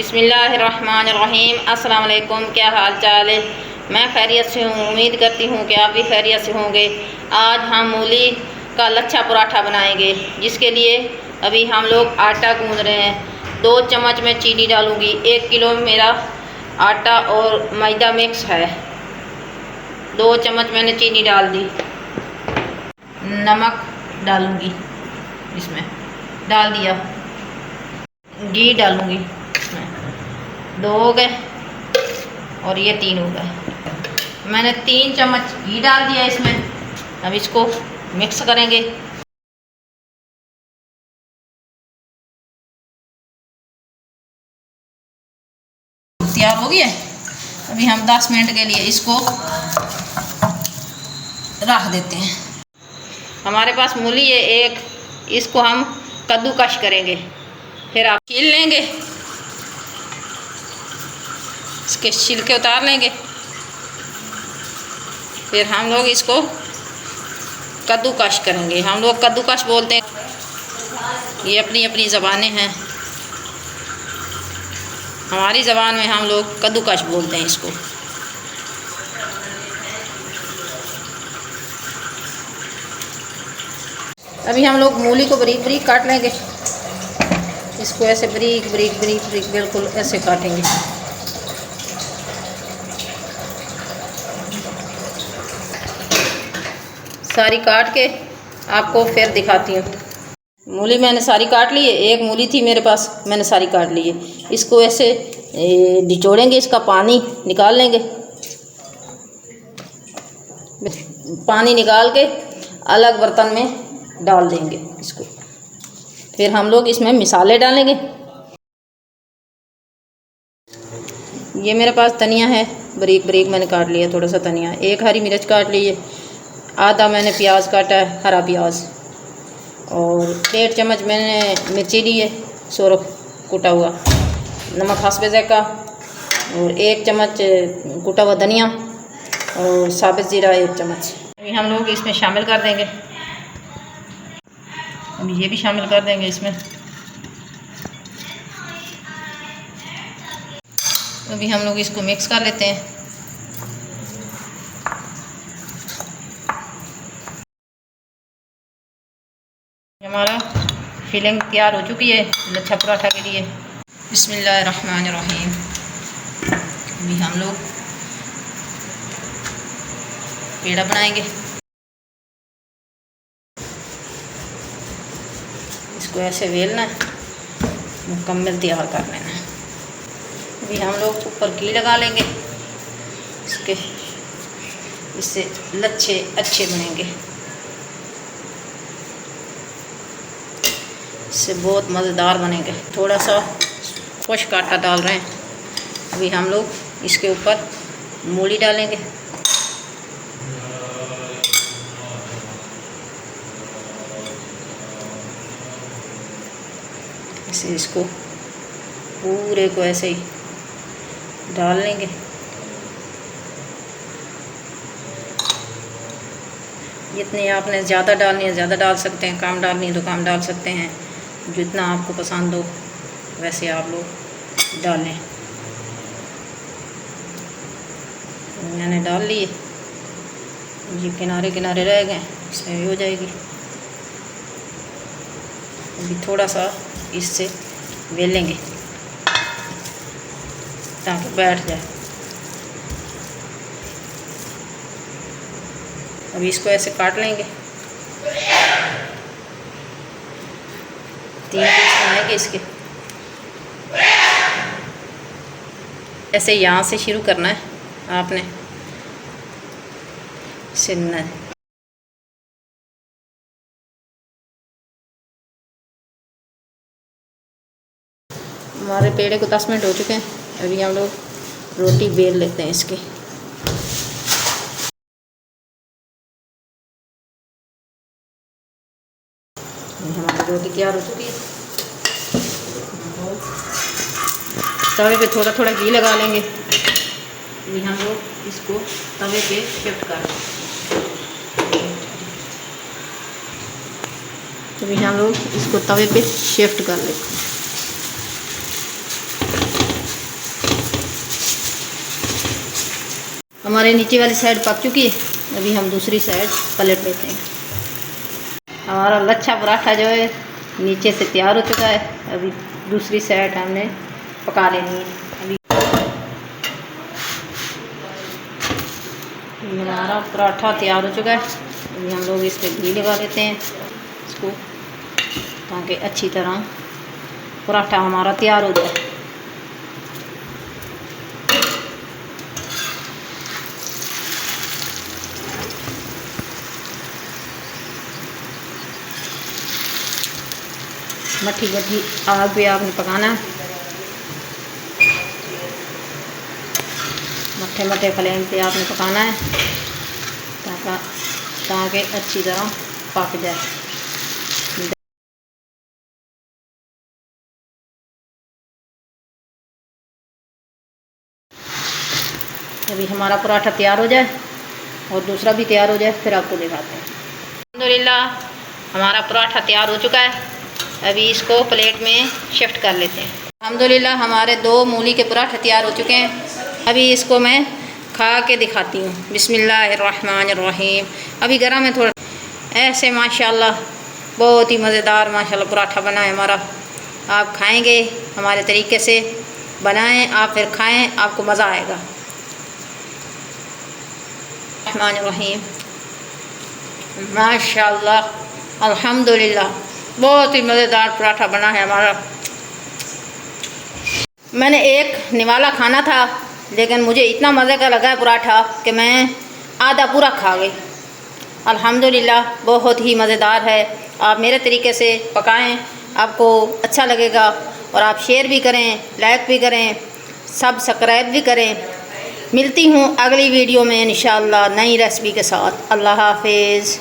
बिस्मिल्लाहिर्रहमानिर्रहीम। अस्सलाम वालेकुम। क्या हाल चाल है? मैं खैरियत से हूँ। उम्मीद करती हूँ कि आप भी खैरियत से होंगे। आज हम मूली का लच्छा पराठा बनाएंगे, जिसके लिए अभी हम लोग आटा गूंद रहे हैं। 2 चम्मच मैं चीनी डालूँगी। 1 किलो मेरा आटा और मैदा मिक्स है। 2 चम्मच मैंने चीनी डाल दी। नमक डालूँगी, इसमें डाल दिया। घी डालूँगी, इसमें 2 हो गए और ये 3 हो गए। मैंने 3 चम्मच घी डाल दिया इसमें। अब इसको मिक्स करेंगे। तैयार हो गया। अभी हम 10 मिनट के लिए इसको रख देते हैं। हमारे पास मूली है एक, इसको हम कद्दूकश करेंगे। फिर आप छील लेंगे, इसके छिलके उतार लेंगे। फिर हम लोग इसको कद्दूकश करेंगे। हम लोग कद्दूकश बोलते हैं, ये अपनी अपनी ज़बानें हैं। हमारी ज़बान में हम लोग कद्दूकश बोलते हैं इसको। अभी हम लोग मूली को बारीक बारीक काट लेंगे। इसको ऐसे बारीक बारीक बारीक बारीक बिल्कुल ऐसे काटेंगे। सारी काट के आपको फिर दिखाती हूँ। मूली मैंने सारी काट ली है। एक मूली थी मेरे पास, मैंने सारी काट ली है। इसको ऐसे निचोड़ेंगे, इसका पानी निकाल लेंगे। पानी निकाल के अलग बर्तन में डाल देंगे इसको। फिर हम लोग इसमें मसाले डालेंगे। ये मेरे पास धनिया है, बारीक बारीक मैंने काट लिया। थोड़ा सा धनिया, 1 हरी मिर्च काट ली है, आधा मैंने प्याज काटा है, हरा प्याज, और 1.5 चम्मच मैंने मिर्ची ली है, सोरख कुटा हुआ, नमक हस्बे ज़ायक़ा, और 1 चम्मच कुटा हुआ धनिया, और साबित ज़ीरा 1 चम्मच। अभी हम लोग इसमें शामिल कर देंगे। अभी ये भी शामिल कर देंगे इसमें। अभी हम लोग इसको मिक्स कर लेते हैं। हमारा फिलिंग तैयार हो चुकी है लच्छा पराठा के लिए। बिस्मिल्लाहिर्रहमानिर्रहीम। अभी हम लोग पेड़ा बनाएंगे। इसको ऐसे वेलना है, मुकम्मल तैयार कर लेना है। अभी हम लोग ऊपर घी लगा लेंगे इसके, इससे लच्छे अच्छे बनेंगे। इससे बहुत मज़ेदार बनेंगे। थोड़ा सा खुश्क आटा डाल रहे हैं। अभी हम लोग इसके ऊपर मूली डालेंगे। इसे इसको पूरे को ऐसे ही डाल लेंगे। जितनी आपने ज़्यादा डालनी है ज़्यादा डाल सकते हैं, कम डालनी है तो कम डाल सकते हैं। जितना आपको पसंद हो वैसे आप लोग डालें। मैंने डाल लिए। ये किनारे किनारे रह गए, इसमें हो जाएगी। अभी थोड़ा सा इससे वेलेंगे ताकि बैठ जाए। अभी इसको ऐसे काट लेंगे। 3 पीस बनाएंगे इसके। ऐसे यहाँ से शुरू करना है आपने, सिलना है। हमारे पेड़े को 10 मिनट हो चुके हैं। अभी हम लोग रोटी बेल लेते हैं इसकी। हमारी रोटी तैयार हो चुकी है। तवे पे थोड़ा थोड़ा घी लगा लेंगे। अभी हम लोग इसको तवे पे शिफ्ट कर लेंगे। अभी हम लोग इसको तवे पे शिफ्ट कर लेंगे। हमारे नीचे वाली साइड पक चुकी है, अभी हम दूसरी साइड पलट लेते हैं। हमारा लच्छा पराठा जो है नीचे से तैयार हो चुका है, अभी दूसरी साइड हमने पका लेनी है। अभी हमारा पराठा तैयार हो चुका है, अभी हम लोग इस पर घी लगा लेते हैं इसको, ताकि अच्छी तरह पराठा हमारा तैयार हो जाए। मट्ठी मट्ठी आग पे आपने पकाना है, मट्ठे मट्ठे फ्लेम पे आपने पकाना है ताकि अच्छी तरह पक जाए। अभी हमारा पराठा तैयार हो जाए और दूसरा भी तैयार हो जाए, फिर आपको दिखाते हैं। अल्हम्दुलिल्लाह हमारा पराठा तैयार हो चुका है, अभी इसको प्लेट में शिफ्ट कर लेते हैं। अल्हम्दुलिल्लाह हमारे 2 मूली के पराठे तैयार हो चुके हैं, अभी इसको मैं खा के दिखाती हूँ। बिस्मिल्लाहिर्रहमानिर्रहीम। अभी गरम है थोड़ा, ऐसे माशाल्लाह बहुत ही मज़ेदार माशाल्लाह पराठा बना है हमारा। आप खाएंगे हमारे तरीके से बनाएं, आप फिर खाएं, आपको मज़ा आएगा। रहमानिर्रहीम, माशाल्लाह अल्हम्दुलिल्लाह बहुत ही मज़ेदार पराठा बना है हमारा। मैंने एक निवाला खाना था, लेकिन मुझे इतना मज़े का लगा पराठा कि मैं आधा पूरा खा गई। अल्हम्दुलिल्लाह बहुत ही मज़ेदार है। आप मेरे तरीके से पकाएं, आपको अच्छा लगेगा, और आप शेयर भी करें, लाइक भी करें, सब्सक्राइब भी करें। मिलती हूँ अगली वीडियो में इंशाअल्लाह नई रेसिपी के साथ। अल्लाह हाफिज़।